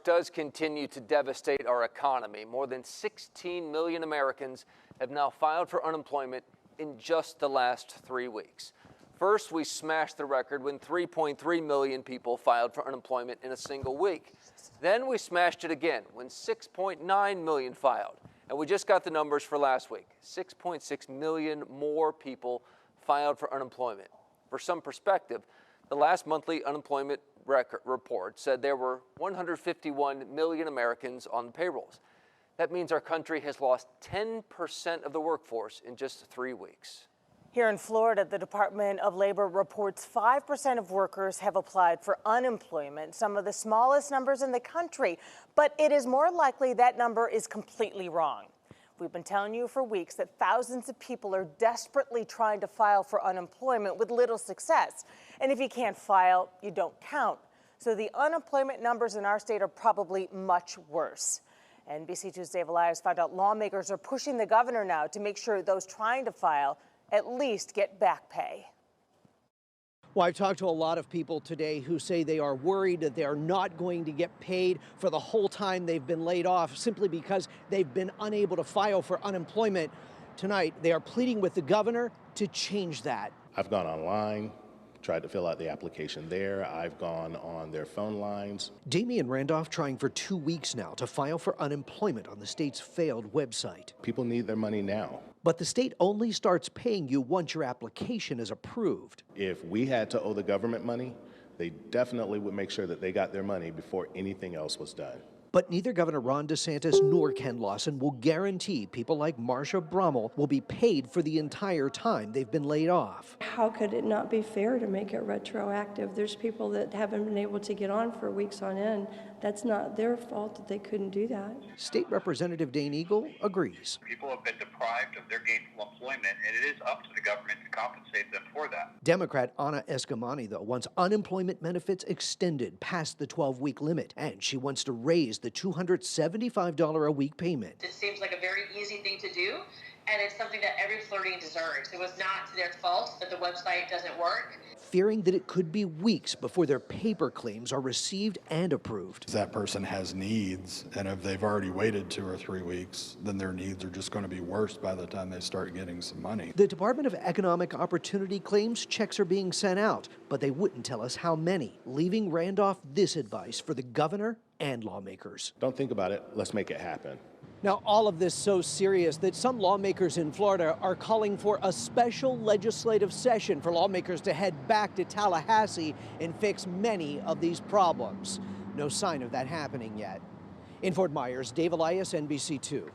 does continue to devastate our economy. More than 16 million Americans have now filed for unemployment in just the last 3 weeks. First, we smashed the record when 3.3 million people filed for unemployment in a single week. Then we smashed it again when 6.9 million filed. And we just got the numbers for last week. 6.6 million more people filed for unemployment. For some perspective, the last monthly unemployment report said there were 151 million Americans on the payrolls. That means our country has lost 10% of the workforce in just 3 weeks. Here in Florida, the Department of Labor reports 5% of workers have applied for unemployment, some of the smallest numbers in the country. But it is more likely that number is completely wrong. We've been telling you for weeks that thousands of people are desperately trying to file for unemployment with little success. And if you can't file, you don't count. So the unemployment numbers in our state are probably much worse. NBC2's Dave Elias found out lawmakers are pushing the governor now to make sure those trying to file at least get back pay. Well, I've talked to a lot of people today who say they are worried that they are not going to get paid for the whole time they've been laid off simply because they've been unable to file for unemployment. Tonight, they are pleading with the governor to change that. I've gone online, tried to fill out the application there. I've gone on their phone lines. Damian Randolph trying for 2 weeks now to file for unemployment on the state's failed website. People need their money now. But the state only starts paying you once your application is approved. If we had to owe the government money, they definitely would make sure that they got their money before anything else was done. But neither Governor Ron DeSantis nor Ken Lawson will guarantee people like Marsha Brummel will be paid for the entire time they've been laid off. How could it not be fair to make it retroactive? There's people that haven't been able to get on for weeks on end. That's not their fault that they couldn't do that. State Representative Dane Eagle agrees. People have been deprived of their gainful employment, and it is up to the government to compensate them for that. Democrat Anna Eskamani, though, wants unemployment benefits extended past the 12-week limit, and she wants to raise the $275 a week payment. It seems like a very easy thing to do, and it's something that every Floridian deserves. It was not their fault that the website doesn't work. Fearing that it could be weeks before their paper claims are received and approved. That person has needs, and if they've already waited 2 or 3 weeks, then their needs are just going to be worse by the time they start getting some money. The Department of Economic Opportunity claims checks are being sent out, but they wouldn't tell us how many, leaving Randolph this advice for the governor and lawmakers. Don't think about it, let's make it happen. Now, all of this so serious that some lawmakers in Florida are calling for a special legislative session for lawmakers to head back to Tallahassee and fix many of these problems. No sign of that happening yet. In Fort Myers, Dave Elias, NBC2.